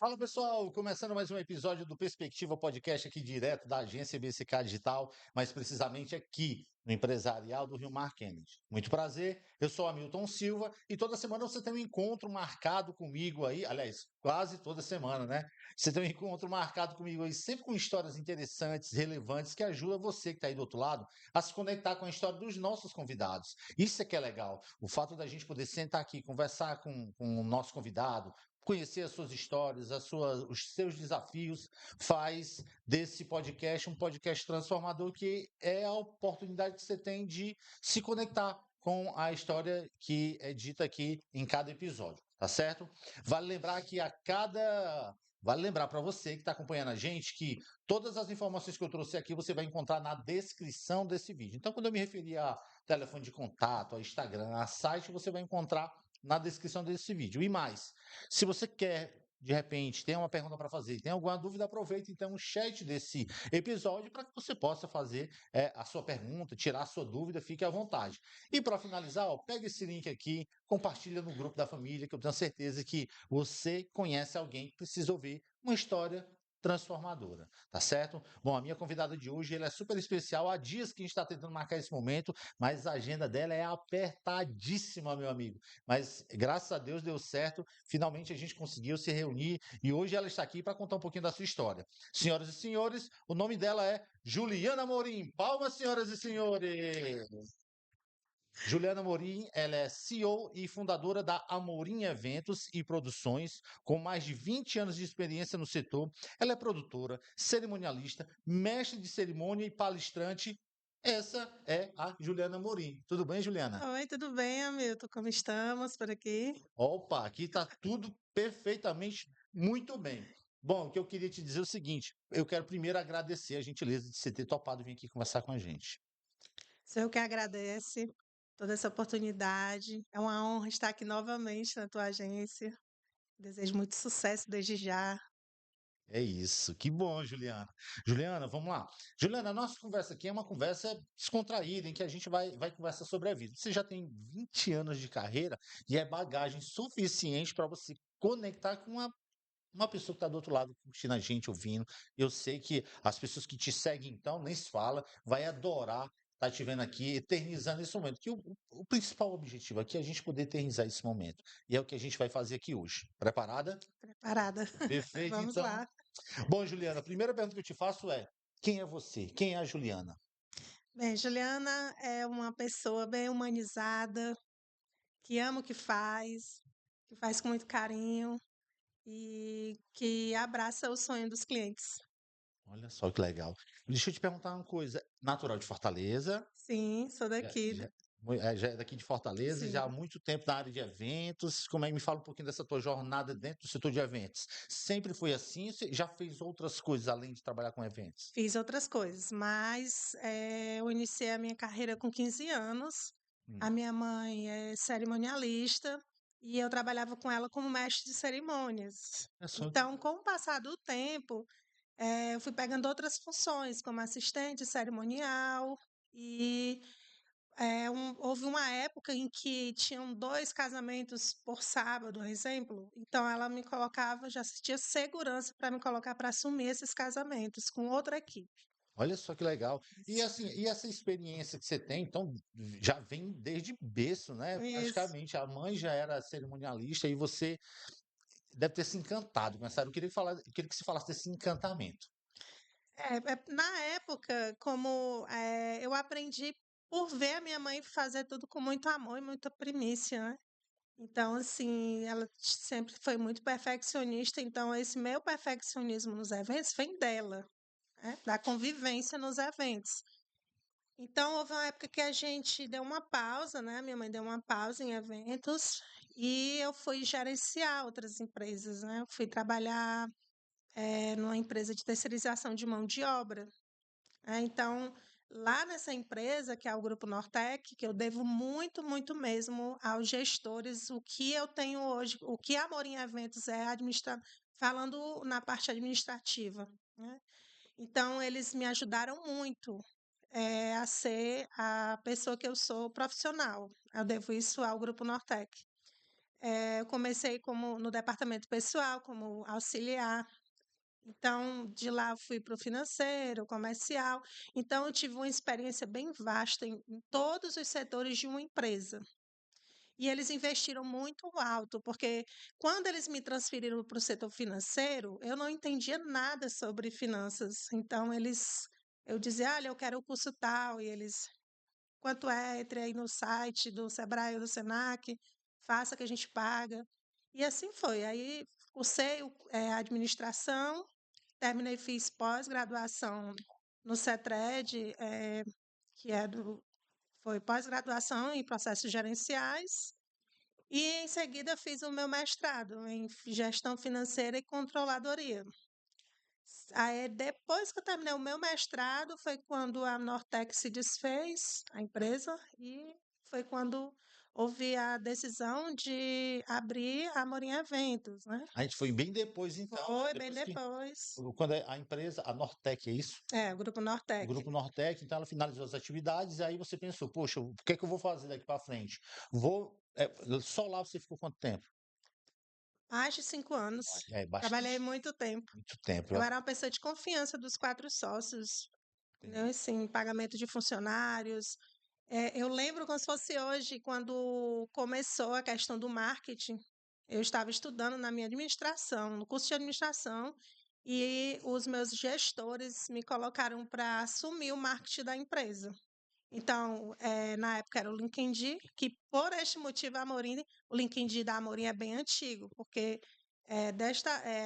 Fala pessoal, começando mais um episódio do Perspectiva Podcast aqui direto da agência BCK Digital, mais precisamente aqui no Empresarial do Rio Mar Kennedy. Muito prazer, eu sou Hamilton Silva e toda semana você tem um encontro marcado comigo aí, aliás, quase toda semana, né? Você tem um encontro marcado comigo aí, sempre com histórias interessantes, relevantes, que ajudam você que está aí do outro lado a se conectar com a história dos nossos convidados. Isso é que é legal, o fato da gente poder sentar aqui, conversar com o nosso convidado, conhecer as suas histórias, os seus desafios, faz desse podcast um podcast transformador, que é a oportunidade que você tem de se conectar com a história que é dita aqui em cada episódio, tá certo? Vale lembrar que a cada. Vale lembrar para você que está acompanhando a gente que todas as informações que eu trouxe aqui você vai encontrar na descrição desse vídeo. Então, quando eu me referi a telefone de contato, a Instagram, a site, você vai encontrar na descrição desse vídeo. E mais, se você quer, de repente, tem uma pergunta para fazer, tem alguma dúvida, aproveita então o chat desse episódio para que você possa fazer a sua pergunta, tirar a sua dúvida, fique à vontade. E para finalizar, ó, pega esse link aqui, compartilha no grupo da família, que eu tenho certeza que você conhece alguém que precisa ouvir uma história transformadora, tá certo? Bom, a minha convidada de hoje, ela é super especial. Há dias que a gente está tentando marcar esse momento, mas a agenda dela é apertadíssima, meu amigo. Mas graças a Deus deu certo. Finalmente a gente conseguiu se reunir e hoje ela está aqui para contar um pouquinho da sua história. Senhoras e senhores, o nome dela é Juliana Morim. Palmas, senhoras e senhores! Juliana Morim, ela é CEO e fundadora da Amorim Eventos e Produções, com mais de 20 anos de experiência no setor. Ela é produtora, cerimonialista, mestre de cerimônia e palestrante. Essa é a Juliana Morim. Tudo bem, Juliana? Oi, tudo bem, Hamilton? Como estamos por aqui? Opa, aqui está tudo perfeitamente muito bem. Bom, o que eu queria te dizer é o seguinte: eu quero primeiro agradecer a gentileza de você ter topado vir aqui conversar com a gente. Sou eu que agradece toda essa oportunidade. É uma honra estar aqui novamente na tua agência. Desejo muito sucesso desde já. É isso, que bom, Juliana. Juliana, vamos lá. Juliana, a nossa conversa aqui é uma conversa descontraída, em que a gente vai conversar sobre a vida. Você já tem 20 anos de carreira e é bagagem suficiente para você conectar com uma pessoa que está do outro lado curtindo a gente, ouvindo. Eu sei que as pessoas que te seguem, então, nem se fala, vai adorar estar te vendo aqui, eternizando esse momento. Que o principal objetivo aqui é a gente poder eternizar esse momento. E é o que a gente vai fazer aqui hoje. Preparada? Preparada? Perfeito, Vamos então. lá. Bom, Juliana, a primeira pergunta que eu te faço é: quem é você? Quem é a Juliana? Bem, Juliana é uma pessoa bem humanizada, que ama o que faz com muito carinho e que abraça o sonho dos clientes. Olha só que legal. Deixa eu te perguntar uma coisa. Natural de Fortaleza, Sim, sou já, daqui. já, já é daqui de Fortaleza, Sim. já há muito tempo na área de eventos. Como é que me fala um pouquinho dessa tua jornada dentro do setor de eventos? Sempre foi assim? Você já fez outras coisas além de trabalhar com eventos? Fiz outras coisas, mas, eu iniciei a minha carreira com 15 anos. A Hum, minha mãe é cerimonialista e eu trabalhava com ela como mestre de cerimônias. é só. Então, com o passar do tempo, eu fui pegando outras funções, como assistente cerimonial e, houve uma época em que tinham 2 casamentos por sábado, exemplo, então ela me colocava, já tinha segurança para me colocar para assumir esses casamentos com outra equipe. Olha só que legal. E assim, e essa experiência que você tem, então, já vem desde berço, né? Isso. Praticamente, a mãe já era cerimonialista e você deve ter se encantado com essa área. Eu queria que você falasse desse encantamento. Na época, como, eu aprendi por ver a minha mãe fazer tudo com muito amor e muita primícia, né. Então, assim, ela sempre foi muito perfeccionista, então esse meu perfeccionismo nos eventos vem dela, né, da convivência nos eventos. Então, houve uma época que a gente deu uma pausa, né, minha mãe deu uma pausa em eventos, e eu fui gerenciar outras empresas, né, eu fui trabalhar, numa empresa de terceirização de mão de obra. Então, lá nessa empresa, que é o Grupo Nortec, que eu devo muito, muito mesmo aos gestores, o que eu tenho hoje, o que a Amorim Eventos é falando na parte administrativa, né. Então eles me ajudaram muito, a ser a pessoa que eu sou profissional. Eu devo isso ao Grupo Nortec. eu comecei como no departamento pessoal, como auxiliar. Então, de lá eu fui para o financeiro, comercial. Então, eu tive uma experiência bem vasta em todos os setores de uma empresa. E eles investiram muito alto, porque quando eles me transferiram para o setor financeiro, eu não entendia nada sobre finanças. Então, eu dizia, olha, eu quero o curso tal, e eles, quanto é? Entre aí no site do Sebrae ou do Senac, faça que a gente paga. E assim foi. Aí, cursei administração, terminei, fiz pós-graduação no CETRED, que foi pós-graduação em processos gerenciais. E em seguida fiz o meu mestrado em gestão financeira e controladoria. Aí, depois que eu terminei o meu mestrado, foi quando a Nortec se desfez, a empresa, e foi quando houve a decisão de abrir a Amorim Eventos, né? A gente foi bem depois, então, né? Foi bem Depois que depois. quando a empresa, a Nortec, é isso? É, o Grupo O Nortec. Grupo Nortec, então ela finalizou as atividades, e aí você pensou, poxa, o que é que eu vou fazer daqui para frente? Só lá você ficou quanto tempo? Mais de 5 anos. É Trabalhei bastante, muito tempo. muito tempo. Eu era uma pessoa de confiança dos 4 sócios, entendeu? Assim, pagamento de funcionários. Eu lembro como se fosse hoje, quando começou a questão do marketing. Eu estava estudando na minha administração, no curso de administração, e os meus gestores me colocaram para assumir o marketing da empresa. Então, na época era o LinkedIn, que por este motivo o LinkedIn da Amorim é bem antigo, porque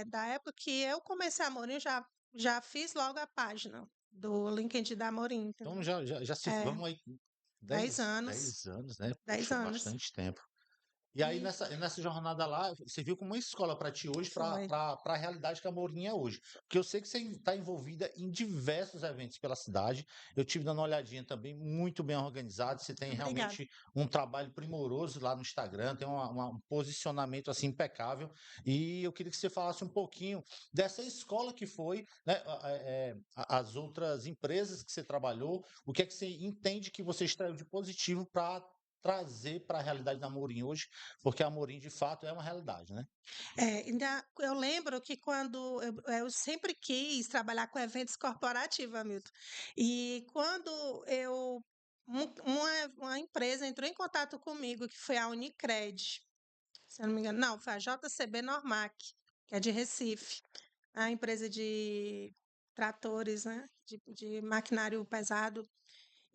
da época que eu comecei a Amorim, eu já fiz logo a página do LinkedIn da Amorim, Então entendeu? já se É, vamos aí 10 10 anos, 10 anos, né? 10 Puxa, anos. bastante tempo. E aí, E nessa jornada lá, você viu como uma escola para ti hoje, foi. para a realidade que a Mourinho é hoje. Porque eu sei que você está envolvida em diversos eventos pela cidade. Eu tive dando uma olhadinha também, muito bem organizado. Você tem Obrigada. realmente um trabalho primoroso lá no Instagram, tem um posicionamento assim impecável. E eu queria que você falasse um pouquinho dessa escola que foi, né, as outras empresas que você trabalhou, o que é que você entende que você extraiu de positivo para trazer para a realidade da Mourinho hoje, porque a Amorim, de fato, é uma realidade, né? Eu lembro que quando eu sempre quis trabalhar com eventos corporativos, Hamilton. E quando uma empresa entrou em contato comigo, que foi a Unicred, se eu não me engano, não, foi a JCB Normac, que é de Recife, a empresa de tratores, né, de maquinário pesado.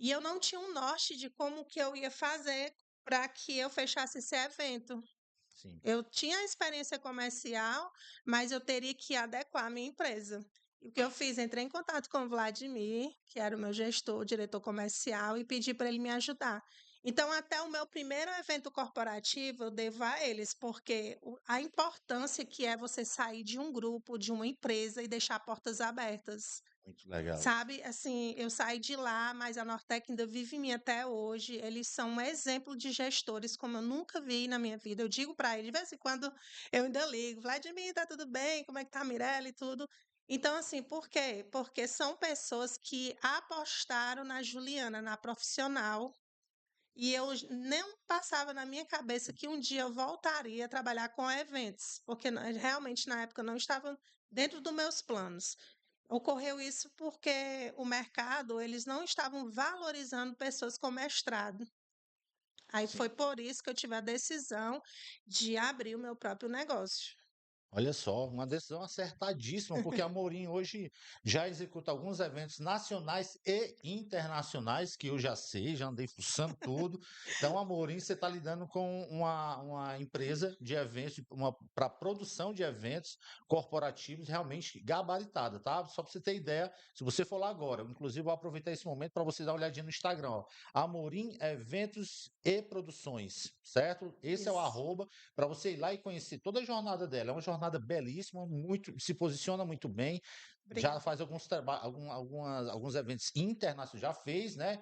E eu não tinha um norte de como que eu ia fazer para que eu fechasse esse evento. Sim. Eu tinha experiência comercial, mas eu teria que adequar a minha empresa. E o que eu fiz? Entrei em contato com o Vladimir, que era o meu gestor, diretor comercial, e pedi para ele me ajudar. Então, até o meu primeiro evento corporativo, eu devo a eles, porque a importância que é você sair de um grupo, de uma empresa e deixar portas abertas. Muito legal isso. Sabe, assim, eu saí de lá, mas a Nortec ainda vive em mim até hoje. Eles são um exemplo de gestores como eu nunca vi na minha vida. Eu digo para eles, de vez em quando eu ainda ligo, Vladimir, tá tudo bem? Como é que tá a Mirella e tudo? Então, assim, por quê? Porque são pessoas que apostaram na Juliana, na profissional, e eu não passava na minha cabeça que um dia eu voltaria a trabalhar com eventos, porque realmente na época não estava dentro dos meus planos. Ocorreu isso porque o mercado, eles não estavam valorizando pessoas com mestrado. Aí Sim. foi por isso que eu tive a decisão de abrir o meu próprio negócio. Olha só, uma decisão acertadíssima, porque a Mourinho hoje já executa alguns eventos nacionais e internacionais, que eu já sei, já andei fuçando tudo. Então, a Mourinho, você está lidando com uma empresa de eventos, para produção de eventos corporativos realmente gabaritada, tá? Só para você ter ideia, se você for lá agora, inclusive vou aproveitar esse momento para você dar uma olhadinha no Instagram, ó. Amorim Eventos e Produções, certo? Esse é o Isso. arroba para você ir lá e conhecer toda a jornada dela. É uma jornada belíssima, muito, se posiciona muito bem, já Obrigada. faz alguns trabalhos, alguns eventos internacionais, já fez, né?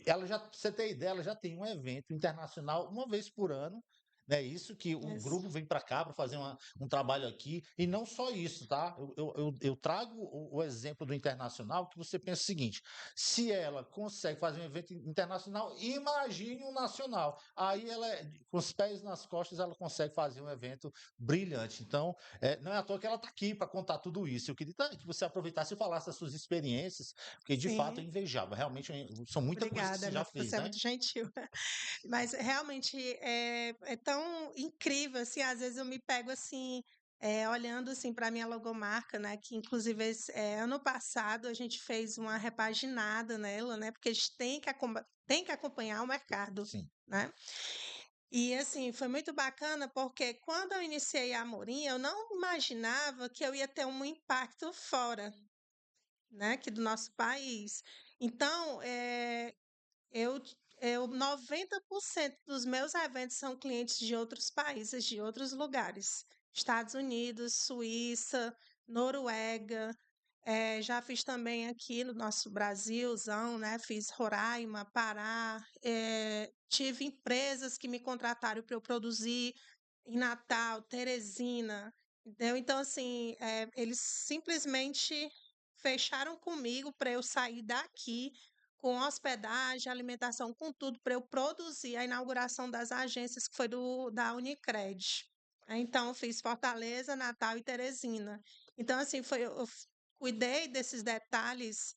Ela já, pra você ter ideia, ela já tem um evento internacional uma vez por ano, É isso que o Isso. grupo vem para cá para fazer um trabalho aqui, e não só isso, tá? Eu trago o exemplo do internacional, que você pensa o seguinte: se ela consegue fazer um evento internacional, imagine um nacional. Aí ela, com os pés nas costas, ela consegue fazer um evento brilhante. Então, não é à toa que ela está aqui para contar tudo isso. Eu queria que você aproveitasse e falasse das suas experiências, porque de fato é Sim, invejável. Realmente são muita coisa que obrigada, você já Milton. fez, Você é né? muito gentil. Mas realmente é tão incrível, assim, às vezes eu me pego assim, olhando assim para minha logomarca, né? Que inclusive ano passado a gente fez uma repaginada nela, né? Porque a gente tem que acompanhar o mercado, Sim. né? E assim, foi muito bacana porque quando eu iniciei a Amorim, eu não imaginava que eu ia ter um impacto fora, né, aqui do nosso país. Então, eu, 90% dos meus eventos são clientes de outros países, de outros lugares. Estados Unidos, Suíça, Noruega. Já fiz também aqui no nosso Brasilzão, né? Fiz Roraima, Pará. Tive empresas que me contrataram para eu produzir em Natal, Teresina. Entendeu? Então, assim, eles simplesmente fecharam comigo para eu sair daqui com hospedagem, alimentação, com tudo, para eu produzir a inauguração das agências que foi da Unicred. Então, eu fiz Fortaleza, Natal e Teresina. Então, assim, cuidei desses detalhes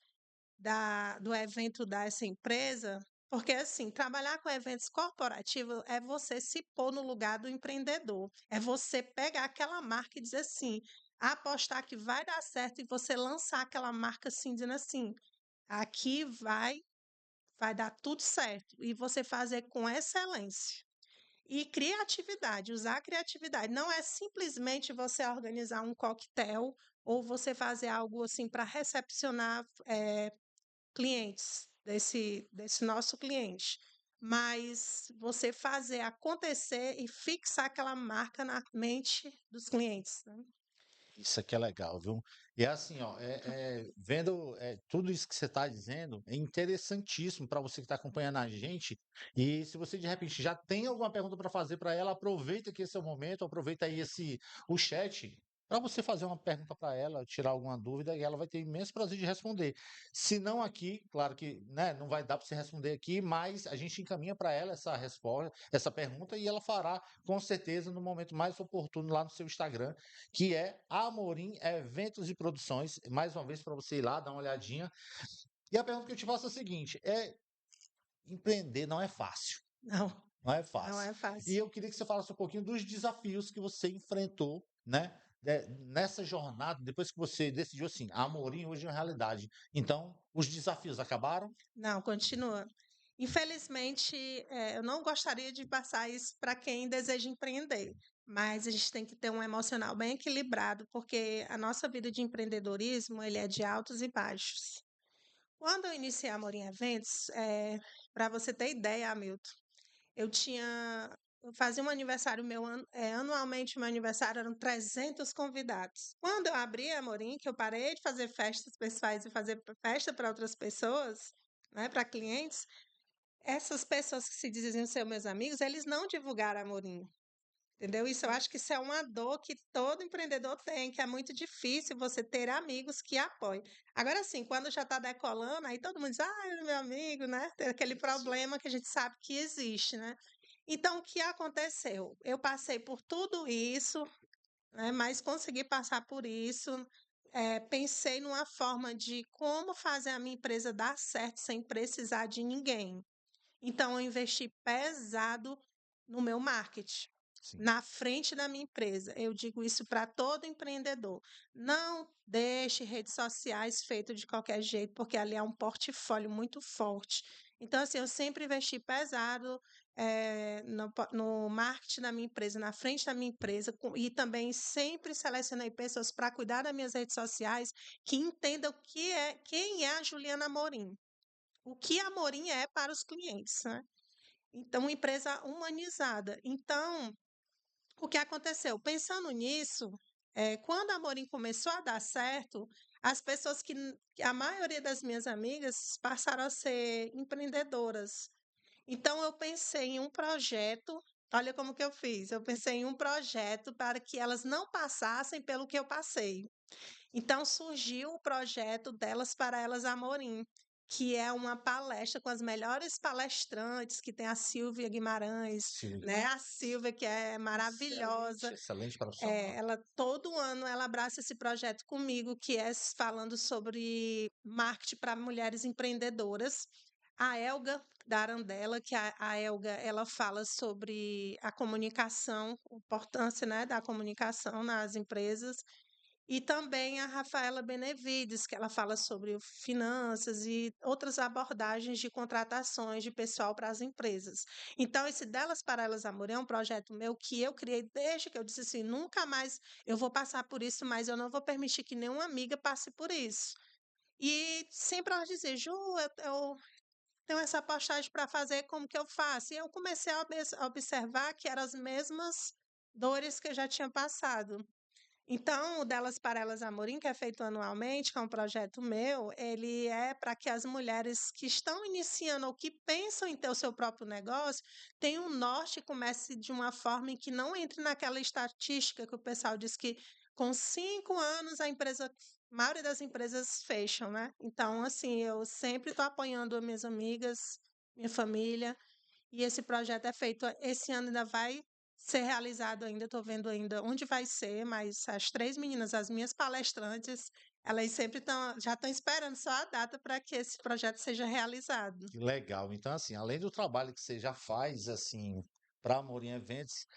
do evento dessa empresa, porque, assim, trabalhar com eventos corporativos é você se pôr no lugar do empreendedor, é você pegar aquela marca e dizer assim, apostar que vai dar certo e você lançar aquela marca assim, dizendo assim, aqui vai dar tudo certo, e você fazer com excelência. E criatividade, usar a criatividade. Não é simplesmente você organizar um coquetel ou você fazer algo assim para recepcionar clientes desse nosso cliente. Mas você fazer acontecer e fixar aquela marca na mente dos clientes, né? Isso aqui é legal, viu? E é assim, ó, vendo tudo isso que você está dizendo, é interessantíssimo para você que está acompanhando a gente. E se você de repente já tem alguma pergunta para fazer para ela, aproveita que esse é o momento, aproveita aí o chat para você fazer uma pergunta para ela, tirar alguma dúvida, e ela vai ter imenso prazer de responder. Se não aqui, claro que, né, não vai dar para você responder aqui, mas a gente encaminha para ela essa resposta, essa pergunta, e ela fará com certeza no momento mais oportuno lá no seu Instagram, que é Amorim Eventos e Produções. Mais uma vez para você ir lá, dar uma olhadinha. E a pergunta que eu te faço é a seguinte: empreender não é fácil. Não, Não é não fácil. é E fácil. eu queria que você falasse um pouquinho dos desafios que você enfrentou, né? Nessa jornada, depois que você decidiu assim, a Amorim hoje é uma realidade. Então, os desafios acabaram? Não, continua. Infelizmente, eu não gostaria de passar isso para quem deseja empreender, mas a gente tem que ter um emocional bem equilibrado, porque a nossa vida de empreendedorismo, ele é de altos e baixos. Quando eu iniciei a Amorim Eventos, para você ter ideia, Hamilton, eu fazia um aniversário meu, anualmente meu aniversário eram 300 convidados. Quando eu abri a Amorim, que eu parei de fazer festas pessoais e fazer festa para outras pessoas, né, para clientes, essas pessoas que se diziam ser meus amigos, eles não divulgaram a Amorim. Entendeu? Isso eu acho que isso é uma dor que todo empreendedor tem, que é muito difícil você ter amigos que apoiem. Agora sim, quando já está decolando, aí todo mundo diz, ah, ele é meu amigo, né? Tem aquele problema que a gente sabe que existe, né? Então, o que aconteceu? Eu passei por tudo isso, né? Mas consegui passar por isso. Pensei numa forma de como fazer a minha empresa dar certo sem precisar de ninguém. Então, eu investi pesado no meu marketing, Sim. na frente da minha empresa. Eu digo isso para todo empreendedor. Não deixe redes sociais feitas de qualquer jeito, porque ali é um portfólio muito forte. Então, assim, eu sempre investi pesado no marketing da minha empresa, na frente da minha empresa, e também sempre selecionei pessoas para cuidar das minhas redes sociais que entendam quem é a Juliana Amorim, o que a Amorim é para os clientes, né? Então, uma empresa humanizada. Então, o que aconteceu? Pensando nisso, quando a Amorim começou a dar certo, as pessoas a maioria das minhas amigas passaram a ser empreendedoras. Então, eu pensei em um projeto Olha como que eu fiz. Eu pensei em um projeto para que elas não passassem pelo que eu passei. Então surgiu o projeto Delas para Elas Amorim, que é uma palestra com as melhores palestrantes, que tem a Silvia Guimarães, Sim. né? A Silvia, que é maravilhosa. Excelente profissional. Ela todo ano ela abraça esse projeto comigo, que é falando sobre marketing para mulheres empreendedoras. A Elga da Arandela, que a Elga, ela fala sobre a comunicação, a importância, né, da comunicação nas empresas. E também a Rafaela Benevides, que ela fala sobre finanças e outras abordagens de contratações de pessoal para as empresas. Então, esse Delas para Elas Amor é um projeto meu que eu criei desde que eu disse assim: nunca mais eu vou passar por isso, mas eu não vou permitir que nenhuma amiga passe por isso. E sempre ela dizia: Ju, eu tenho essa postagem para fazer, como que eu faço? E eu comecei a observar que eram as mesmas dores que eu já tinha passado. Então, o Delas para Elas Amorim, que é feito anualmente, que é um projeto meu, ele é para que as mulheres que estão iniciando ou que pensam em ter o seu próprio negócio tenham um norte e comece de uma forma em que não entre naquela estatística que o pessoal diz que com 5 anos a maioria das empresas fecham, né? Então, assim, eu sempre estou apoiando as minhas amigas, minha família, e esse projeto é feito esse ano ainda vai ser realizado ainda, estou vendo ainda onde vai ser, mas as 3 meninas, as minhas palestrantes, elas sempre já estão esperando só a data para que esse projeto seja realizado. Que legal. Então, assim, além do trabalho que você já faz, assim, para Amor em Eventos,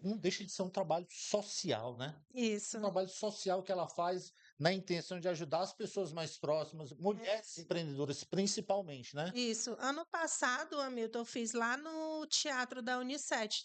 não deixa de ser um trabalho social, né? Um Isso, trabalho social que ela faz na intenção de ajudar as pessoas mais próximas, mulheres empreendedoras principalmente, né? isso. Ano passado, Hamilton, eu fiz lá no Teatro da Unicef.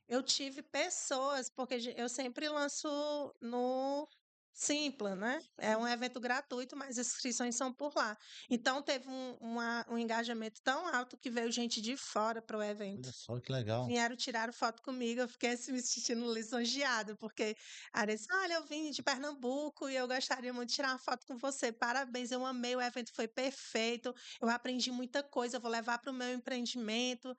Eu tive pessoas, porque eu sempre lanço no Simpla, né? É um evento gratuito, mas as inscrições são por lá. Então, teve um engajamento tão alto que veio gente de fora para o evento. Olha só que legal. Vieram tirar foto comigo, eu fiquei assim, me sentindo lisonjeada, porque a disse: olha, eu vim de Pernambuco e eu gostaria muito de tirar uma foto com você. Parabéns, eu amei, o evento foi perfeito, eu aprendi muita coisa, eu vou levar para o meu empreendimento.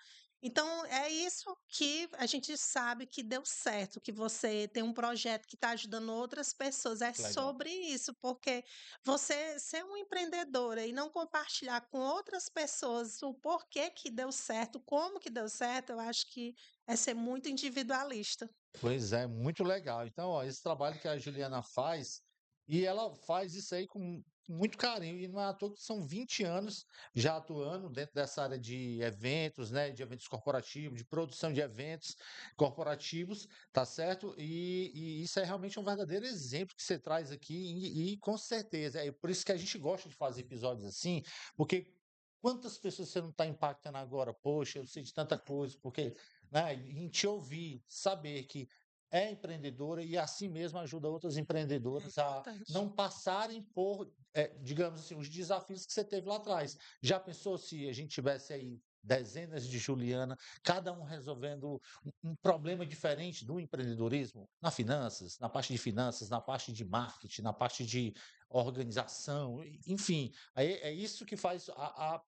Então, é isso que a gente sabe que deu certo, que você tem um projeto que está ajudando outras pessoas. É Que legal. sobre isso, porque você ser uma empreendedora e não compartilhar com outras pessoas o porquê que deu certo, como que deu certo, eu acho que é ser muito individualista. Pois é, muito legal. Então, ó, esse trabalho que a Juliana faz, e ela faz isso aí com muito carinho, e não é à toa que são 20 anos já atuando dentro dessa área de eventos, né, de eventos corporativos, de produção de eventos corporativos, tá certo? E isso é realmente um verdadeiro exemplo que você traz aqui, e com certeza, é por isso que a gente gosta de fazer episódios assim, porque quantas pessoas você não está impactando agora? Poxa, eu sei de tanta coisa, porque né? E em te ouvir, saber que é empreendedora e assim mesmo ajuda outras É empreendedoras a importante. não passarem por, digamos assim, os desafios que você teve lá atrás. Já pensou se a gente tivesse aí dezenas de Juliana, cada um resolvendo um problema diferente do empreendedorismo, na finanças, na parte de finanças, na parte de marketing, na parte de organização, enfim, é isso que faz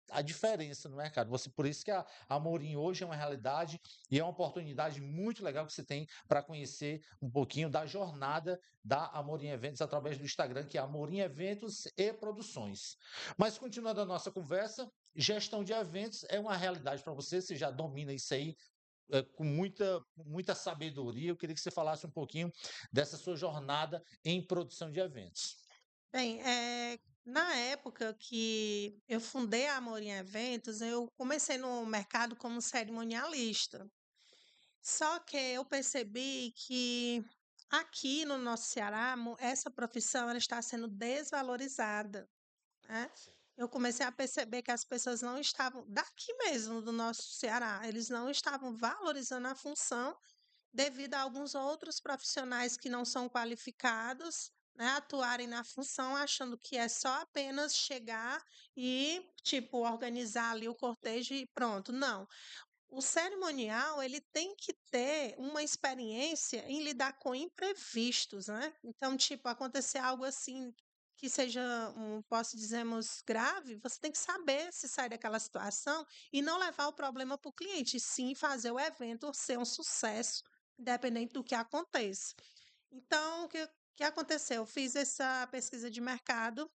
a diferença no mercado. Você, por isso que a Amorim hoje é uma realidade e é uma oportunidade muito legal que você tem para conhecer um pouquinho da jornada da Amorim Eventos através do Instagram, que é Amorim Eventos e Produções. Mas continuando a nossa conversa, gestão de eventos é uma realidade para você, você já domina isso aí com muita sabedoria. Eu queria que você falasse um pouquinho dessa sua jornada em produção de eventos. Bem, na época que eu fundei a Amor em Eventos, eu comecei no mercado como cerimonialista. Só que eu percebi que aqui no nosso Ceará, essa profissão ela está sendo desvalorizada, né? Eu comecei a perceber que as pessoas não estavam, daqui mesmo do nosso Ceará, eles não estavam valorizando a função devido a alguns outros profissionais que não são qualificados, né, atuarem na função, achando que é só apenas chegar e, tipo, organizar ali o cortejo e pronto. Não. O cerimonial, ele tem que ter uma experiência em lidar com imprevistos, né? Então, tipo, acontecer algo assim que seja posso dizermos, grave, você tem que saber se sair daquela situação e não levar o problema para o cliente, e sim fazer o evento ser um sucesso, independente do que aconteça. Então, o que aconteceu? Eu fiz essa pesquisa de mercado.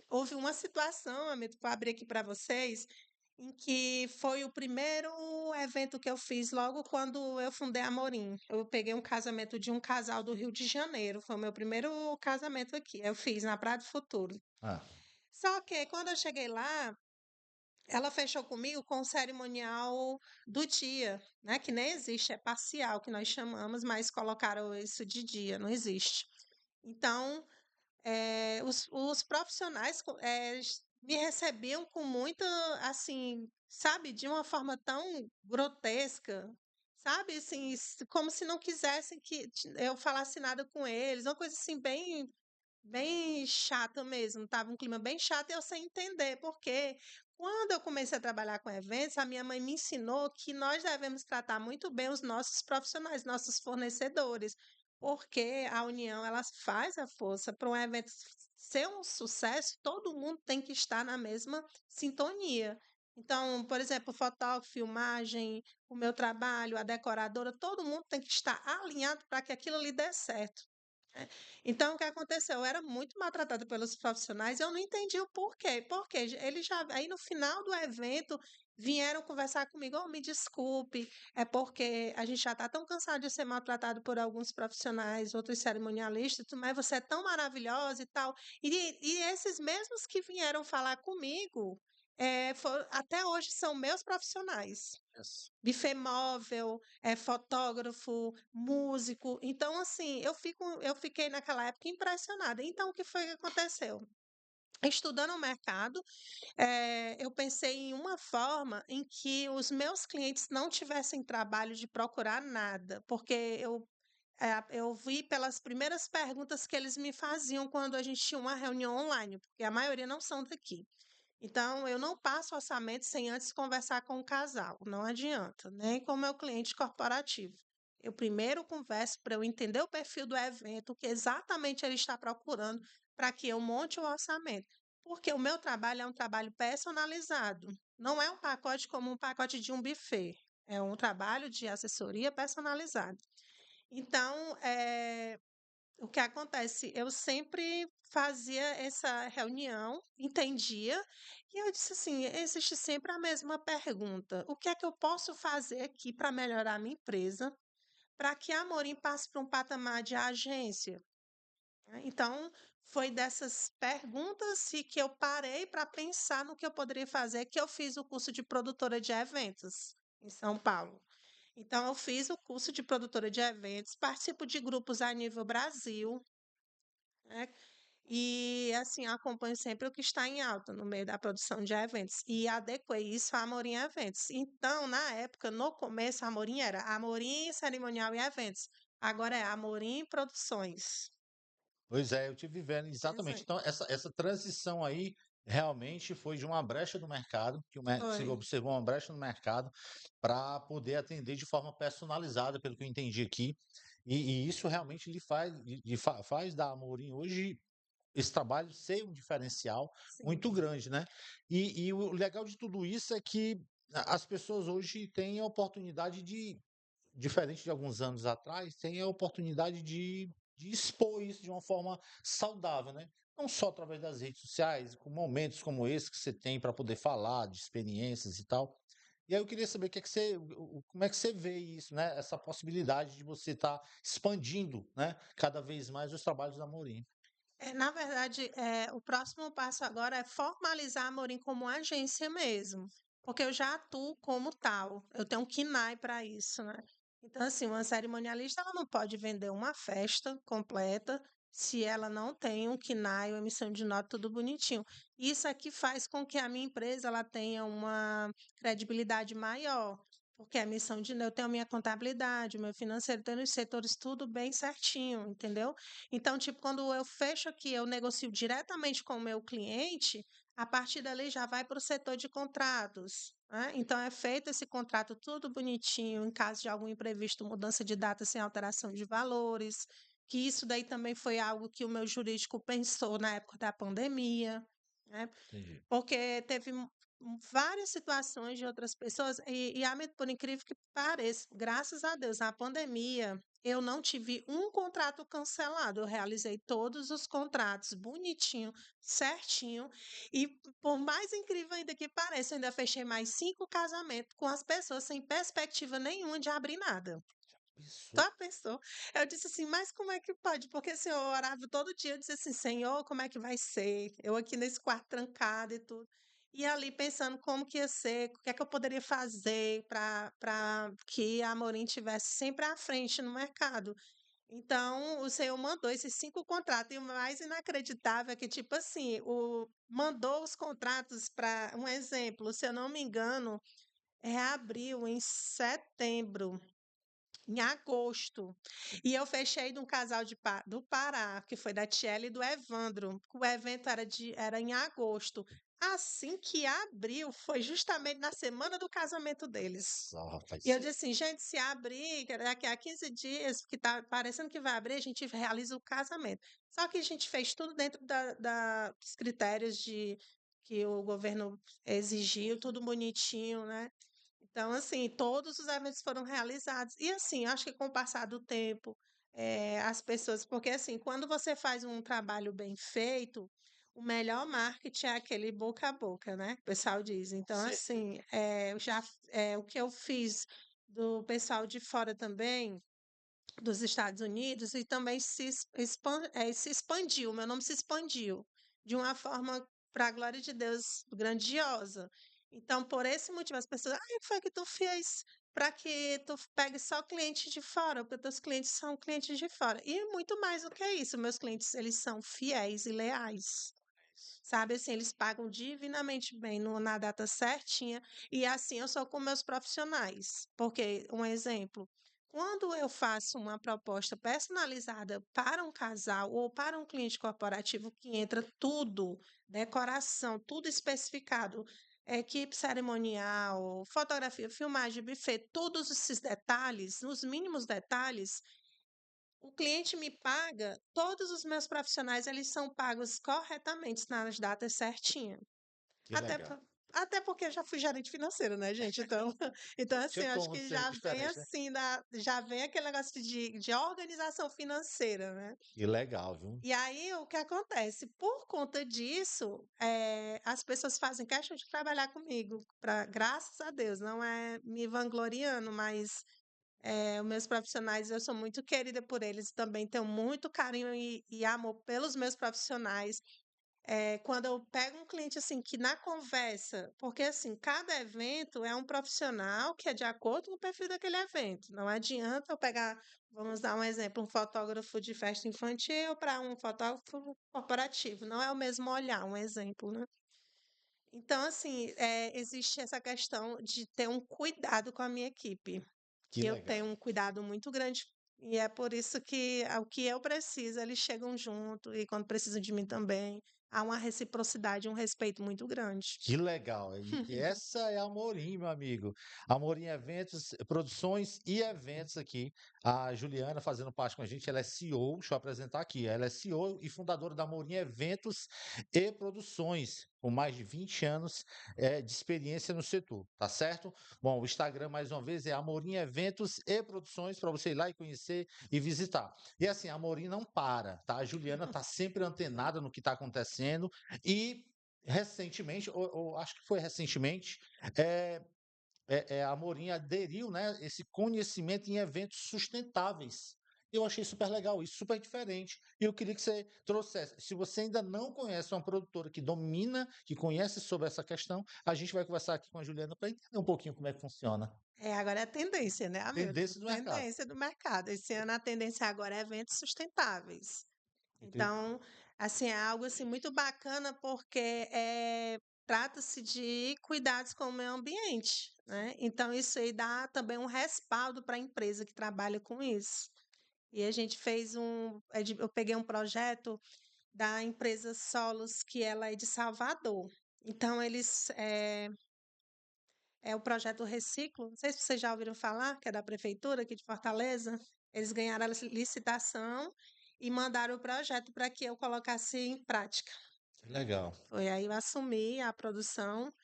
Houve uma situação, amigo, vou abrir aqui para vocês, em que foi o primeiro evento que eu fiz logo quando eu fundei a Amorim. Eu peguei um casamento de um casal do Rio de Janeiro, foi o meu primeiro casamento aqui. Eu fiz na Praia do Futuro. Ah, Só que quando eu cheguei lá, ela fechou comigo com o cerimonial do dia, né? Que nem existe, é parcial que nós chamamos, mas colocaram isso de dia, não existe. Então, os profissionais me recebiam com muita, assim, sabe, de uma forma tão grotesca, sabe, assim, como se não quisessem que eu falasse nada com eles, uma coisa assim bem chata mesmo, tava um clima bem chato e eu sem entender, porque quando eu comecei a trabalhar com eventos, a minha mãe me ensinou que nós devemos tratar muito bem os nossos profissionais, nossos fornecedores, porque a união ela faz a força. Para um evento ser um sucesso, todo mundo tem que estar na mesma sintonia. Então, por exemplo, fotógrafo, filmagem, o meu trabalho, a decoradora, todo mundo tem que estar alinhado para que aquilo ali dê certo. Então, o que aconteceu? Eu era muito maltratada pelos profissionais, eu não entendi o porquê. Porque eles já, aí no final do evento, vieram conversar comigo, oh, me desculpe, é porque a gente já está tão cansado de ser maltratado por alguns profissionais, outros cerimonialistas, mas você é tão maravilhosa e tal. E esses mesmos que vieram falar comigo, até hoje são meus profissionais. yes. Buffet móvel, fotógrafo, músico. Então, assim, eu fiquei naquela época impressionada. Então, o que foi que aconteceu? Estudando o mercado, eu pensei em uma forma em que os meus clientes não tivessem trabalho de procurar nada, porque eu vi pelas primeiras perguntas que eles me faziam quando a gente tinha uma reunião online, porque a maioria não são daqui. Então, eu não passo orçamento sem antes conversar com o casal, não adianta, nem com o meu cliente corporativo. Eu primeiro converso para eu entender o perfil do evento, o que exatamente ele está procurando, para que eu monte o orçamento. Porque o meu trabalho é um trabalho personalizado, não é um pacote como um pacote de um buffet, é um trabalho de assessoria personalizado. Então, o que acontece? Eu sempre fazia essa reunião, entendia, e eu disse assim: existe sempre a mesma pergunta. O que é que eu posso fazer aqui para melhorar a minha empresa, para que a Amorim passe para um patamar de agência? Né? Então, foi dessas perguntas e que eu parei para pensar no que eu poderia fazer, que eu fiz o curso de produtora de eventos em São Paulo. Então, eu fiz o curso de produtora de eventos, participo de grupos a nível Brasil, né? E assim, acompanho sempre o que está em alta no meio da produção de eventos e adequei isso à Amorim Eventos. Então, na época, no começo, a Amorim era Amorim Cerimonial e Eventos. Agora é Amorim Produções. Pois é, eu tive vendo exatamente. Exato. Então, essa transição aí realmente foi de uma brecha do mercado, que você Foi. observou uma brecha no mercado para poder atender de forma personalizada, pelo que eu entendi aqui. E isso realmente faz da Amorim hoje esse trabalho ser um diferencial Sim. muito grande, né? E o legal de tudo isso é que as pessoas hoje têm a oportunidade de, diferente de alguns anos atrás, têm a oportunidade de expor isso de uma forma saudável, né? Não só através das redes sociais, com momentos como esse que você tem para poder falar de experiências e tal. E aí eu queria saber o que é que como é que você vê isso, né? Essa possibilidade de você estar expandindo, né? Cada vez mais os trabalhos da Morim. Na verdade, o próximo passo agora é formalizar a Amorim como agência mesmo, porque eu já atuo como tal. Eu tenho um KNAI para isso, né? Então, assim, uma cerimonialista ela não pode vender uma festa completa se ela não tem um KNAI, uma emissão de nota, tudo bonitinho. Isso aqui faz com que a minha empresa ela tenha uma credibilidade maior, porque a emissão de eu tenho a minha contabilidade, o meu financeiro, tenho os setores tudo bem certinho, entendeu? Então, tipo, quando eu fecho aqui, eu negocio diretamente com o meu cliente, a partir dali já vai para o setor de contratos, né? Então, é feito esse contrato tudo bonitinho, em caso de algum imprevisto, mudança de data sem alteração de valores. que isso daí também foi algo que o meu jurídico pensou na época da pandemia, né? Entendi. Porque teve várias situações de outras pessoas, Amigo, por incrível que pareça, graças a Deus, na pandemia, eu não tive um contrato cancelado. Eu realizei todos os contratos bonitinho, certinho. E por mais incrível ainda que pareça, eu ainda fechei mais 5 casamentos com as pessoas sem perspectiva nenhuma de abrir nada. Isso. Só pensou? Eu disse assim: "Mas como é que pode?" Porque, assim, eu orava todo dia, eu dizia assim: "Senhor, como é que vai ser?" Eu aqui nesse quarto trancada e tudo. E ali pensando como que ia ser, o que é que eu poderia fazer para que a Amorim tivesse sempre à frente no mercado. Então, o Senhor mandou esses 5 contratos, e o mais inacreditável é que, tipo assim, mandou os contratos para um exemplo, se eu não me engano, reabriu em setembro. Em agosto. E eu fechei de um casal do Pará, que foi da Tiele e do Evandro. O evento era em agosto. Assim que abriu, foi justamente na semana do casamento deles. Só, E eu rapaz. disse assim, gente, se abrir, que daqui a 15 dias, que tá parecendo que vai abrir, a gente realiza o casamento. Só que a gente fez tudo dentro dos critérios que o governo exigiu, tudo bonitinho, né? Então, assim, todos os eventos foram realizados. E, assim, acho que com o passar do tempo, as pessoas. Porque, assim, quando você faz um trabalho bem feito, o melhor marketing é aquele boca a boca, né? O pessoal diz. Com Então, certeza. assim, o que eu fiz do pessoal de fora também, dos Estados Unidos, e também se expandiu, meu nome se expandiu de uma forma, para a glória de Deus, grandiosa. Então, por esse motivo, as pessoas, o que foi que tu fez para que tu pegue só clientes de fora? Porque teus clientes são clientes de fora. E muito mais do que isso, meus clientes, eles são fiéis e leais. Sabe, assim, eles pagam divinamente bem na data certinha, e assim eu sou com meus profissionais. Porque, um exemplo, quando eu faço uma proposta personalizada para um casal ou para um cliente corporativo, que entra tudo, decoração, tudo especificado, equipe cerimonial, fotografia, filmagem, buffet, todos esses detalhes, os mínimos detalhes, o cliente me paga, todos os meus profissionais, eles são pagos corretamente nas datas certinhas. Que Até, legal. até porque eu já fui gerente financeira, né, gente? Então, então assim, Tinha eu acho como que ser já vem diferente, né? assim, já vem aquele negócio de organização financeira, né? Que legal, viu? E aí, o que acontece? Por conta disso, as pessoas fazem questão de trabalhar comigo, graças a Deus, não é me vangloriando, mas os meus profissionais, eu sou muito querida por eles, também tenho muito carinho e amor pelos meus profissionais. Quando eu pego um cliente assim, que na conversa, porque assim, cada evento é um profissional que é de acordo com o perfil daquele evento. Não adianta eu pegar, vamos dar um exemplo, um fotógrafo de festa infantil para um fotógrafo corporativo. Não é o mesmo olhar, um exemplo, né? Então, assim, existe essa questão de ter um cuidado com a minha equipe, Que que eu legal. tenho um cuidado muito grande. E é por isso que o que eu preciso, eles chegam junto, e quando precisam de mim também, há uma reciprocidade, um respeito muito grande. Que legal. E essa é a Amorim, meu amigo. Amorim Eventos, produções e eventos aqui. A Juliana fazendo parte com a gente, ela é CEO, deixa eu apresentar aqui. Ela é CEO e fundadora da Amorim Eventos e Produções, com mais de 20 anos de experiência no setor, tá certo? Bom, o Instagram, mais uma vez, é Amorim Eventos e Produções, para você ir lá e conhecer e visitar. E assim, a Amorim não para, tá? A Juliana tá sempre antenada no que está acontecendo e recentemente, ou acho que foi recentemente, é, a Amorim aderiu, né, esse conhecimento em eventos sustentáveis. Eu achei super legal isso, super diferente. E eu queria que você trouxesse. Se você ainda não conhece uma produtora que domina, que conhece sobre essa questão, a gente vai conversar aqui com a Juliana para entender um pouquinho como é que funciona. Agora é a tendência, né, Hamilton? Tendência do mercado. Tendência do mercado. Esse ano a tendência agora é eventos sustentáveis. Incrível. Então, assim, é algo assim muito bacana porque trata-se de cuidados com o meio ambiente, né? Então, isso aí dá também um respaldo para a empresa que trabalha com isso. E a gente fez eu peguei um projeto da empresa Solos, que ela é de Salvador. Então, é o projeto Reciclo, não sei se vocês já ouviram falar, que é da prefeitura aqui de Fortaleza. Eles ganharam a licitação e mandaram o projeto para que eu colocasse em prática. Legal. Foi aí eu assumi a produção,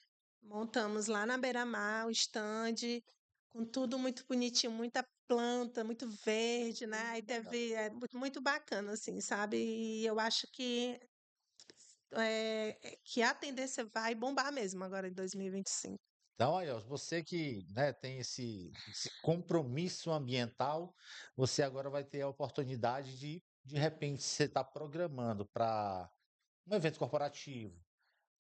montamos lá na beira-mar o stand, com tudo muito bonitinho, muita planta, muito verde, né? Aí Legal. teve, muito bacana, assim, sabe? E eu acho que a tendência vai bombar mesmo agora em 2025. Então, aí, ó, você que, né, tem esse compromisso ambiental, você agora vai ter a oportunidade de repente, você está programando para um evento corporativo,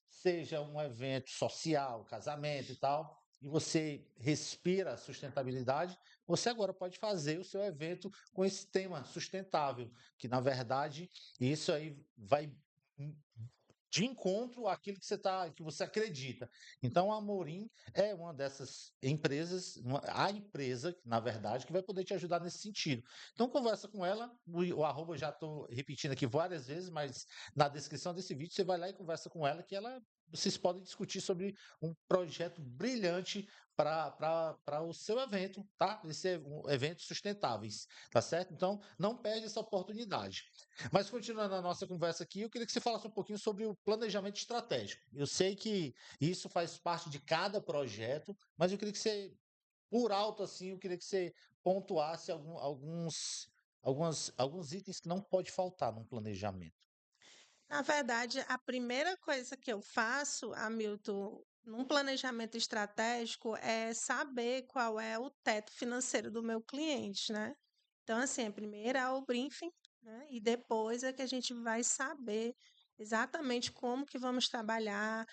seja um evento social, casamento e tal, e você respira a sustentabilidade, você agora pode fazer o seu evento com esse tema sustentável, que na verdade isso aí vai de encontro àquilo que você acredita. Então a Amorim é uma dessas empresas, a empresa, na verdade, que vai poder te ajudar nesse sentido. Então conversa com ela, o arroba já estou repetindo aqui várias vezes, mas na descrição desse vídeo você vai lá e conversa com ela que ela vocês podem discutir sobre um projeto brilhante para o seu evento, tá? Esse é um evento sustentáveis, tá certo? Então não perde essa oportunidade. Mas continuando a nossa conversa aqui, eu queria que você falasse um pouquinho sobre o planejamento estratégico. Eu sei que isso faz parte de cada projeto, mas eu queria que você, por alto assim, eu queria que você pontuasse alguns itens que não pode faltar num planejamento. Na verdade, a primeira coisa que eu faço, Hamilton, num planejamento estratégico, é saber qual é o teto financeiro do meu cliente, né? Então, assim, primeiro é o briefing, né? E depois é que a gente vai saber exatamente como que vamos trabalhar,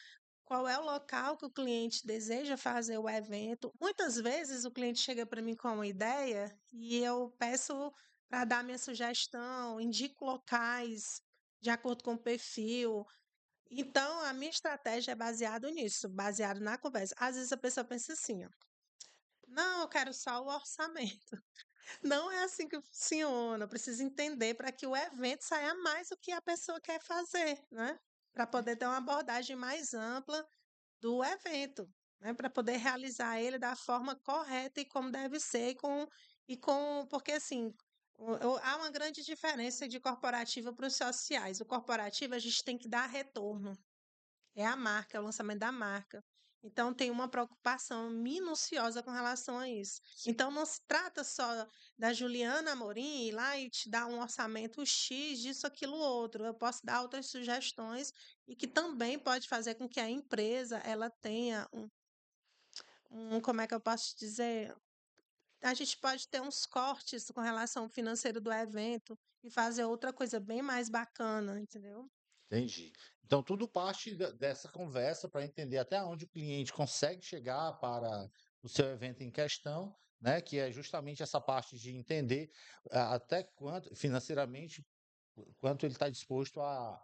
qual é o local que o cliente deseja fazer o evento. Muitas vezes o cliente chega para mim com uma ideia e eu peço para dar minha sugestão, indico locais de acordo com o perfil. Então, a minha estratégia é baseado nisso, baseado na conversa. Às vezes a pessoa pensa assim, ó, não, eu quero só o orçamento. Não é assim que funciona. Eu preciso entender para que o evento saia mais do que a pessoa quer fazer, né? Para poder ter uma abordagem mais ampla do evento, né? Para poder realizar ele da forma correta e como deve ser, porque assim, há uma grande diferença de corporativo para os sociais. O corporativo a gente tem que dar retorno, é a marca, é o lançamento da marca. Então, tem uma preocupação minuciosa com relação a isso. Então, não se trata só da Juliana Amorim ir lá e te dar um orçamento X, disso, aquilo, outro. Eu posso dar outras sugestões e que também pode fazer com que a empresa ela tenha como é que eu posso te dizer? A gente pode ter uns cortes com relação ao financeiro do evento e fazer outra coisa bem mais bacana, entendeu? Entendi. Então, tudo parte dessa conversa para entender até onde o cliente consegue chegar para o seu evento em questão, né? Que é justamente essa parte de entender até quanto, financeiramente, quanto ele está disposto a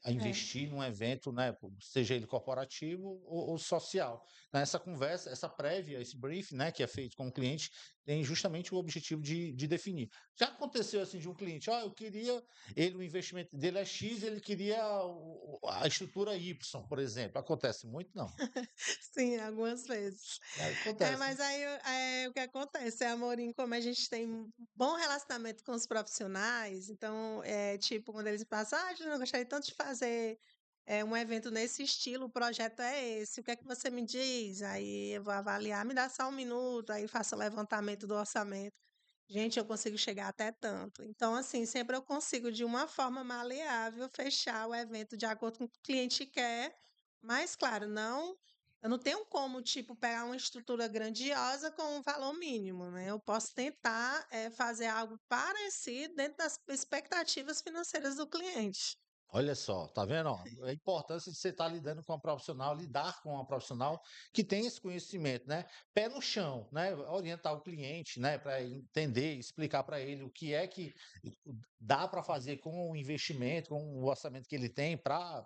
É. investir num evento, né, seja ele corporativo ou social. Né, essa conversa, essa prévia, esse briefing, né, que é feito com o cliente, tem justamente o objetivo de definir. Já aconteceu assim de um cliente, ó, eu queria, o investimento dele é X, ele queria a estrutura Y, por exemplo. Acontece muito, não. Sim, algumas vezes. Acontece, né? Mas aí, o que acontece, a Amorim, como a gente tem um bom relacionamento com os profissionais, então, tipo, quando eles passam, Juliana, eu gostaria tanto de fazer um evento nesse estilo, o projeto é esse, o que é que você me diz? Aí eu vou avaliar, me dá só um minuto, aí faço o levantamento do orçamento. Gente, eu consigo chegar até tanto. Então, assim, sempre eu consigo, de uma forma maleável, fechar o evento de acordo com o que o cliente quer, mas, claro, não. Eu não tenho como, tipo, pegar uma estrutura grandiosa com um valor mínimo, né? Eu posso tentar fazer algo parecido dentro das expectativas financeiras do cliente. Olha só, tá vendo? Ó, a importância de você estar lidando com uma profissional, lidar com uma profissional que tem esse conhecimento, né? Pé no chão, né? Orientar o cliente, né? Para entender, explicar para ele o que é que dá para fazer com o investimento, com o orçamento que ele tem para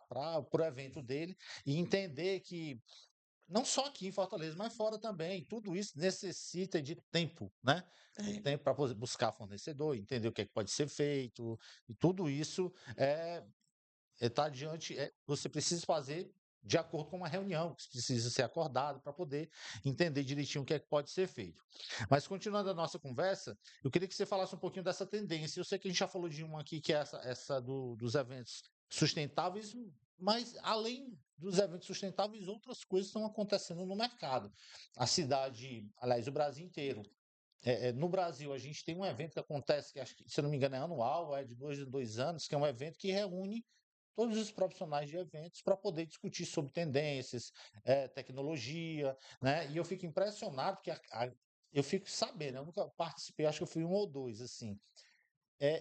o evento dele e entender que não só aqui em Fortaleza, mas fora também, tudo isso necessita de tempo, né? O É. tempo para buscar fornecedor, entender o que é que pode ser feito, e tudo isso é está diante, você precisa fazer de acordo com uma reunião que precisa ser acordada para poder entender direitinho o que é que pode ser feito. Mas continuando a nossa conversa, eu queria que você falasse um pouquinho dessa tendência. Eu sei que a gente já falou de uma aqui, que é essa dos eventos sustentáveis, mas além dos eventos sustentáveis, outras coisas estão acontecendo no mercado. A cidade, aliás, o Brasil inteiro. No Brasil, a gente tem um evento que acontece, que acho que, se eu não me engano, é anual, é de 2 em 2 anos, que é um evento que reúne todos os profissionais de eventos para poder discutir sobre tendências, tecnologia, né? E eu fico impressionado, porque eu fico sabendo, eu nunca participei, acho que eu fui um ou dois, assim,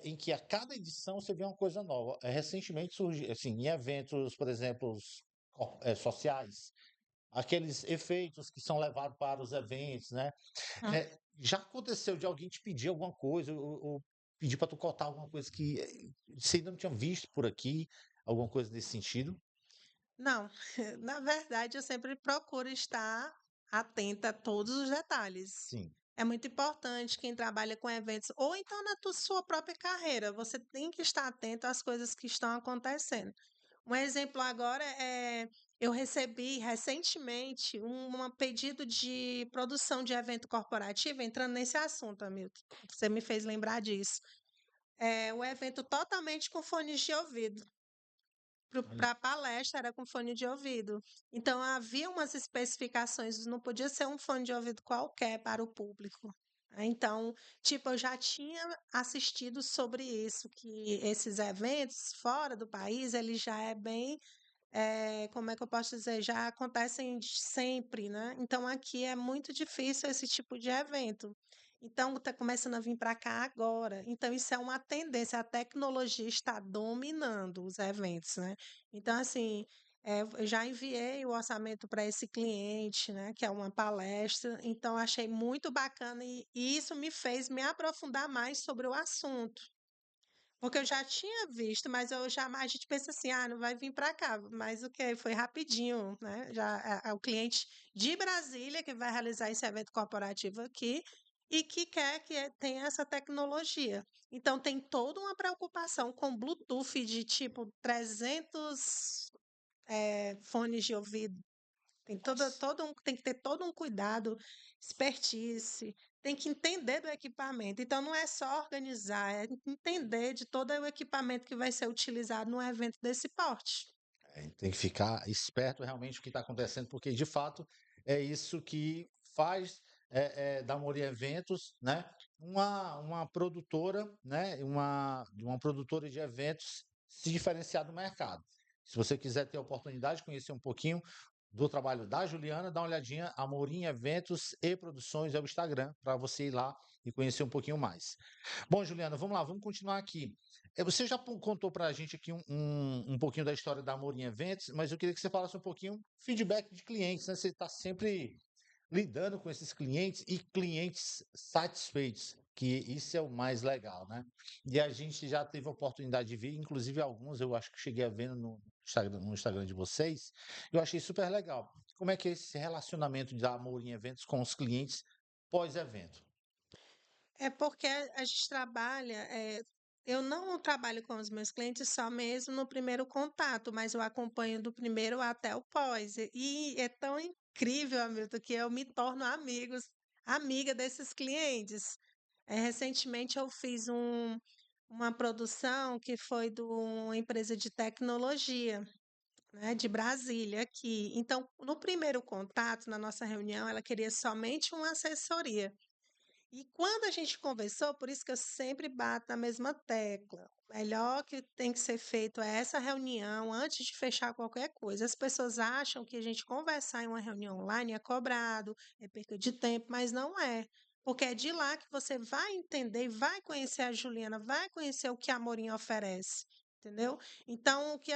em que a cada edição você vê uma coisa nova. Recentemente surgiu, assim, em eventos, por exemplo, sociais, aqueles efeitos que são levados para os eventos, né? Hum. Já aconteceu de alguém te pedir alguma coisa, ou pedir para tu cortar alguma coisa que você ainda não tinha visto por aqui, alguma coisa nesse sentido? Não, na verdade, eu sempre procuro estar atenta a todos os detalhes. Sim. É muito importante quem trabalha com eventos, ou então na sua própria carreira, você tem que estar atento às coisas que estão acontecendo. Um exemplo agora eu recebi recentemente um pedido de produção de evento corporativo, entrando nesse assunto, Hamilton. Você me fez lembrar disso. É um evento totalmente com fones de ouvido. Olha, Para a palestra era com fone de ouvido. Então havia umas especificações, não podia ser um fone de ouvido qualquer para o público. Então, tipo, eu já tinha assistido sobre isso, que esses eventos fora do país, ele já é bem como é que eu posso dizer? Já acontecem sempre, né? Então aqui é muito difícil esse tipo de evento. Então está começando a vir para cá agora. Então isso é uma tendência, a tecnologia está dominando os eventos, né? Então assim, eu já enviei o orçamento para esse cliente, né? Que é uma palestra. Então achei muito bacana e isso me fez me aprofundar mais sobre o assunto. Porque eu já tinha visto, mas eu jamais a gente pensa assim: "Ah, não vai vir para cá", mas o que foi rapidinho, né, já é o cliente de Brasília que vai realizar esse evento corporativo aqui, e que quer que tenha essa tecnologia. Então tem toda uma preocupação com Bluetooth de tipo 300, fones de ouvido, nossa. tem que ter todo um cuidado, expertise, tem que entender do equipamento. Então não é só organizar, é entender de todo o equipamento que vai ser utilizado num evento desse porte. Tem que ficar esperto realmente o que está acontecendo, porque de fato é isso que faz da Moria Eventos, né, uma produtora, né, uma produtora de eventos se diferenciar do mercado. Se você quiser ter a oportunidade de conhecer um pouquinho do trabalho da Juliana, dá uma olhadinha, Amorim Eventos e Produções é o Instagram, para você ir lá e conhecer um pouquinho mais. Bom, Juliana, vamos lá, vamos continuar aqui. Você já contou para a gente aqui um pouquinho da história da Amorim Eventos, mas eu queria que você falasse um pouquinho feedback de clientes, né? Você está sempre lidando com esses clientes e clientes satisfeitos, que isso é o mais legal, né? E a gente já teve a oportunidade de ver, inclusive alguns eu acho que cheguei a ver no Instagram de vocês, eu achei super legal. Como é que é esse relacionamento da Amorim Eventos com os clientes pós-evento? É porque a gente trabalha, eu não trabalho com os meus clientes só mesmo no primeiro contato, mas eu acompanho do primeiro até o pós. E é tão incrível, Hamilton, que eu me torno amiga desses clientes. Recentemente eu fiz uma produção que foi de uma empresa de tecnologia, né, de Brasília aqui. Então, no primeiro contato, na nossa reunião, ela queria somente uma assessoria. E quando a gente conversou, por isso que eu sempre bato na mesma tecla. O melhor que tem que ser feito é essa reunião antes de fechar qualquer coisa. As pessoas acham que a gente conversar em uma reunião online é cobrado, é perda de tempo, mas não é. Porque é de lá que você vai entender e vai conhecer a Juliana, vai conhecer o que a Morinha oferece. Entendeu? Então, o que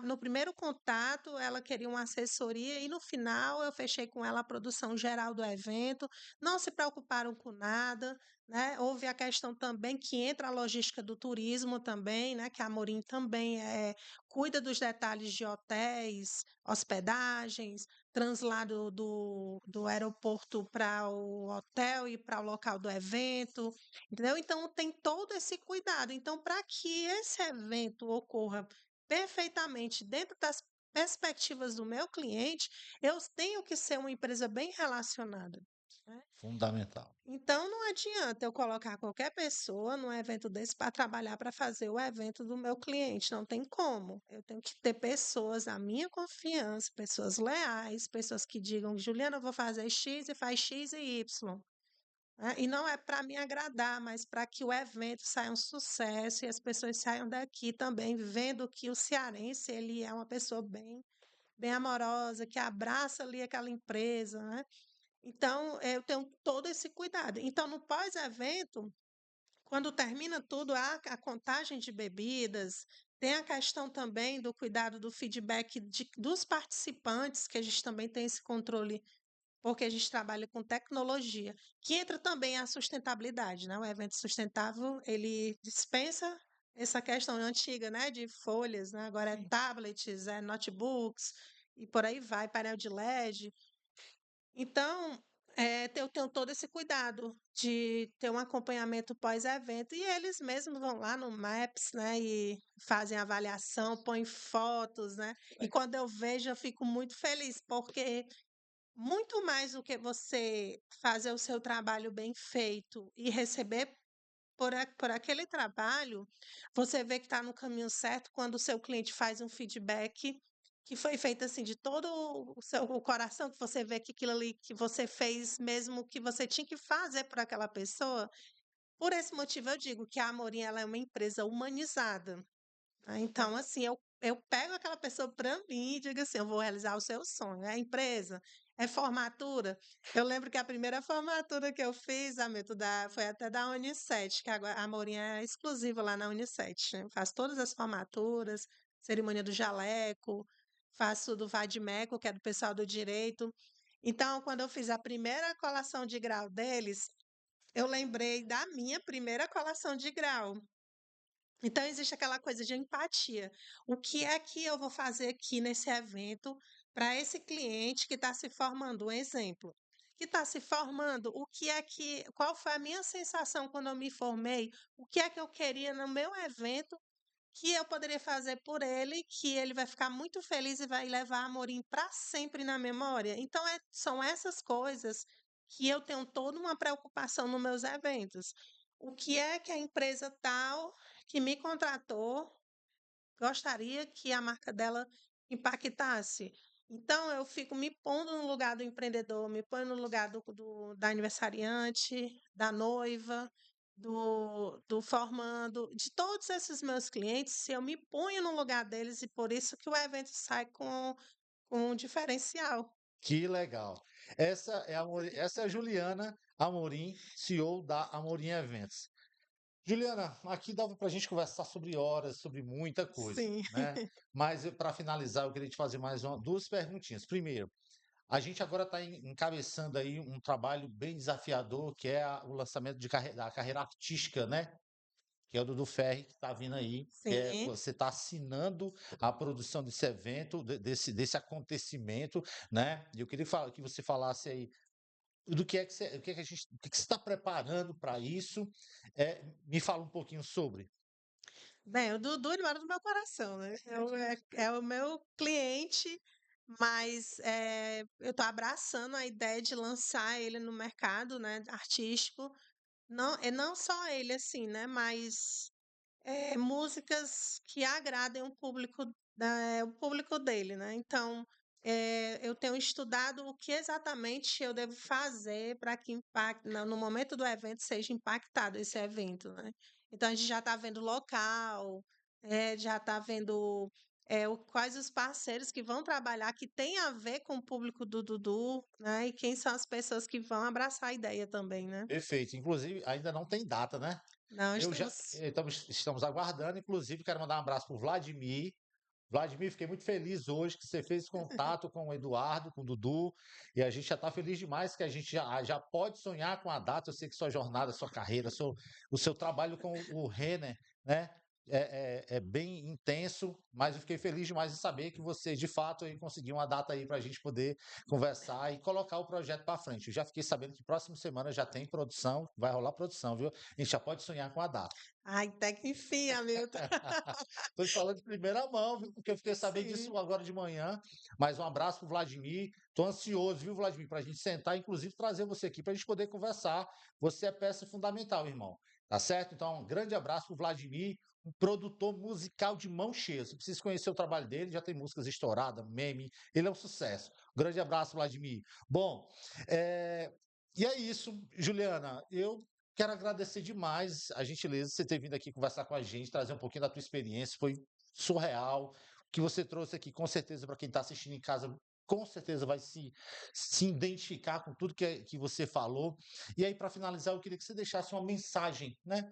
no primeiro contato, ela queria uma assessoria e no final eu fechei com ela a produção geral do evento, não se preocuparam com nada, né? Houve a questão também que entra a logística do turismo também, né? Que a Amorim também cuida dos detalhes de hotéis, hospedagens, translado do aeroporto para o hotel e para o local do evento, entendeu? Então tem todo esse cuidado. Então, para que esse evento ocorra perfeitamente dentro das perspectivas do meu cliente, eu tenho que ser uma empresa bem relacionada, né. Fundamental. Então não adianta eu colocar qualquer pessoa num evento desse para trabalhar para fazer o evento do meu cliente, não tem como. Eu tenho que ter pessoas da minha confiança, pessoas leais, pessoas que digam: "Juliana, eu vou fazer X", e faz X e Y, né. E não é para me agradar, mas para que o evento saia um sucesso e as pessoas saiam daqui também vendo que o cearense, ele é uma pessoa bem amorosa, que abraça ali aquela empresa, né. Então, eu tenho todo esse cuidado. Então, no pós-evento, quando termina tudo, há a contagem de bebidas, tem a questão também do cuidado do feedback dos participantes, que a gente também tem esse controle, porque a gente trabalha com tecnologia, que entra também a sustentabilidade, né? O evento sustentável, ele dispensa essa questão antiga, né, de folhas, né? Agora é tablets, é notebooks, e por aí vai, painel de LED. Então, eu tenho todo esse cuidado de ter um acompanhamento pós-evento e eles mesmos vão lá no Maps, né, e fazem avaliação, põem fotos, né, e quando eu vejo eu fico muito feliz, porque muito mais do que você fazer o seu trabalho bem feito e receber por aquele trabalho, você vê que está no caminho certo quando o seu cliente faz um feedback que foi feito, assim, de todo o coração, que você vê que aquilo ali que você fez mesmo que você tinha que fazer por aquela pessoa. Por esse motivo eu digo que a Amorim ela é uma empresa humanizada. Ah, então, assim, eu pego aquela pessoa para mim e digo assim: "Eu vou realizar o seu sonho". É empresa, é formatura. Eu lembro que a primeira formatura que eu fiz, Hamilton, foi até da Unicef, que agora a Mourinha é exclusiva lá na Unicef, né. Faço todas as formaturas, cerimônia do jaleco, faço do vade-mecum, que é do pessoal do direito. Então, quando eu fiz a primeira colação de grau deles, eu lembrei da minha primeira colação de grau. Então existe aquela coisa de empatia. O que é que eu vou fazer aqui nesse evento para esse cliente que está se formando? Um exemplo, que está se formando, qual foi a minha sensação quando eu me formei? O que é que eu queria no meu evento que eu poderia fazer por ele, que ele vai ficar muito feliz e vai levar Amorim para sempre na memória? Então são essas coisas que eu tenho toda uma preocupação nos meus eventos. O que é que a empresa tal que me contratou gostaria que a marca dela impactasse? Então eu fico me pondo no lugar do empreendedor, me ponho no lugar da aniversariante, da noiva, do formando, de todos esses meus clientes, se eu me ponho no lugar deles, e por isso que o evento sai com um diferencial. Que legal. Essa é a Juliana Amorim, CEO da Amorim Eventos. Juliana, aqui dava para a gente conversar sobre horas, sobre muita coisa, Sim. né? Mas para finalizar, eu queria te fazer mais duas perguntinhas. Primeiro, a gente agora está encabeçando aí um trabalho bem desafiador, que é o lançamento da carreira artística, né? Que é o do Ferri, que está vindo aí, que Sim. você está assinando a produção desse evento, desse acontecimento, né? E eu queria que você falasse aí do que é que você, o que é que a gente, o que é que você está preparando para isso. Me fala um pouquinho sobre. Bem, o Dudu, ele mora no meu coração, né? É o meu cliente, mas eu tô abraçando a ideia de lançar ele no mercado, né, artístico. Não, não só ele, assim, né? Mas músicas que agradem o público dele, né? Então, eu tenho estudado o que exatamente eu devo fazer para que no momento do evento seja impactado esse evento, né? Então, a gente já está vendo local, já está vendo quais os parceiros que vão trabalhar, que tem a ver com o público do Dudu, né? E quem são as pessoas que vão abraçar a ideia também, né? Perfeito. Inclusive, ainda não tem data, né? Não, Eu já estamos. estamos aguardando. Inclusive, quero mandar um abraço para o Vladimir. Vladimir, fiquei muito feliz hoje que você fez contato com o Eduardo, com o Dudu, e a gente já está feliz demais que a gente já pode sonhar com a data. Eu sei que sua jornada, sua carreira, o seu trabalho com o Renner, né? é bem intenso, mas eu fiquei feliz demais em saber que você, de fato, aí conseguiu uma data aí para a gente poder conversar e colocar o projeto para frente. Eu já fiquei sabendo que próxima semana já tem produção, vai rolar produção, viu? A gente já pode sonhar com a data. Ai, até que enfim, Hamilton. Estou te falando de primeira mão, viu? Porque eu fiquei sabendo disso Sim. agora de manhã. Mas um abraço pro Vladimir. Estou ansioso, viu, Vladimir, para a gente sentar, inclusive trazer você aqui para a gente poder conversar. Você é peça fundamental, irmão. Tá certo? Então, um grande abraço pro Vladimir, um produtor musical de mão cheia. Você precisa conhecer o trabalho dele, já tem músicas estouradas, meme. Ele é um sucesso. Um grande abraço, Vladimir. Bom, é, e é isso, Juliana. Eu quero agradecer demais a gentileza de você ter vindo aqui conversar com a gente, trazer um pouquinho da tua experiência. Foi surreal. O que você trouxe aqui, com certeza, para quem está assistindo em casa, com certeza vai se identificar com tudo que você falou. E aí, para finalizar, eu queria que você deixasse uma mensagem, né?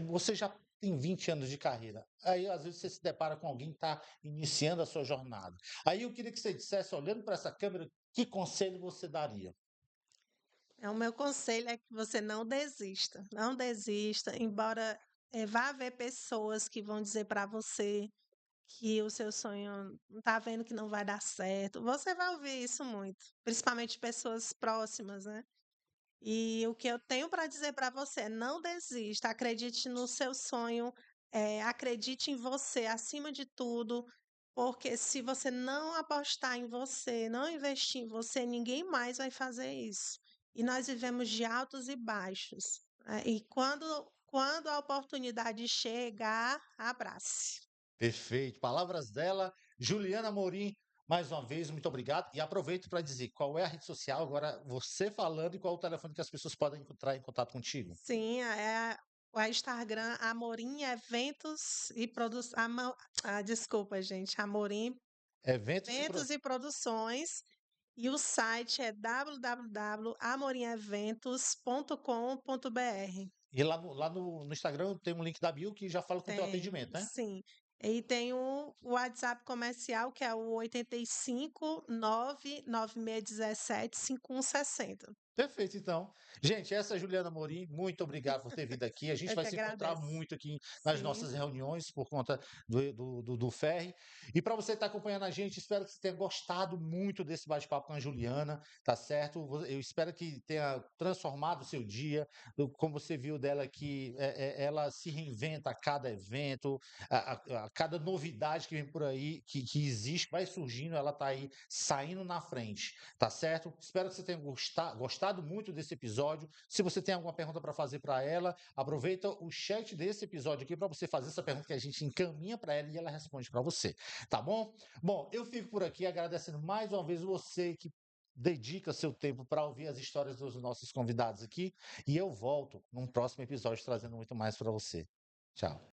Você já tem 20 anos de carreira. Aí, às vezes, você se depara com alguém que está iniciando a sua jornada. Aí eu queria que você dissesse, olhando para essa câmera, que conselho você daria? O meu conselho é que você não desista, não desista, embora vá haver pessoas que vão dizer para você que o seu sonho não tá vendo que não vai dar certo. Você vai ouvir isso muito, principalmente pessoas próximas, né? E o que eu tenho para dizer para você é não desista, acredite no seu sonho, acredite em você acima de tudo, porque se você não apostar em você, não investir em você, ninguém mais vai fazer isso. E nós vivemos de altos e baixos, né? E quando a oportunidade chegar, abrace. Perfeito. Palavras dela, Juliana Morim. Mais uma vez, muito obrigado. E aproveito para dizer qual é a rede social, agora você falando e qual é o telefone que as pessoas podem entrar em contato contigo. Sim, o Instagram Amorim Eventos e Produções. Desculpa, gente. Amorim Eventos e Eventos e Produções. E o site é www.amoremeventos.com.br. E lá no Instagram tem um link da bio que já fala com o teu Tem, atendimento, né? sim. E tem o WhatsApp comercial, que é o 85 99617 5160. Perfeito, então. Gente, essa é a Juliana Morim. Muito obrigado por ter vindo aqui. A gente Eu vai que se encontrar agradeço. muito aqui nas Sim. nossas reuniões por conta do Ferri. E para você que está acompanhando a gente, espero que você tenha gostado muito desse bate-papo com a Juliana, tá certo? Eu espero que tenha transformado o seu dia. Como você viu dela que ela se reinventa a cada evento, a cada novidade que vem por aí, que existe, vai surgindo, ela está aí saindo na frente. Tá certo? Espero que você tenha gostado muito desse episódio. Se você tem alguma pergunta para fazer para ela, aproveita o chat desse episódio aqui para você fazer essa pergunta que a gente encaminha para ela e ela responde para você. Tá bom? Bom, eu fico por aqui agradecendo mais uma vez você que dedica seu tempo para ouvir as histórias dos nossos convidados aqui e eu volto num próximo episódio trazendo muito mais para você. Tchau.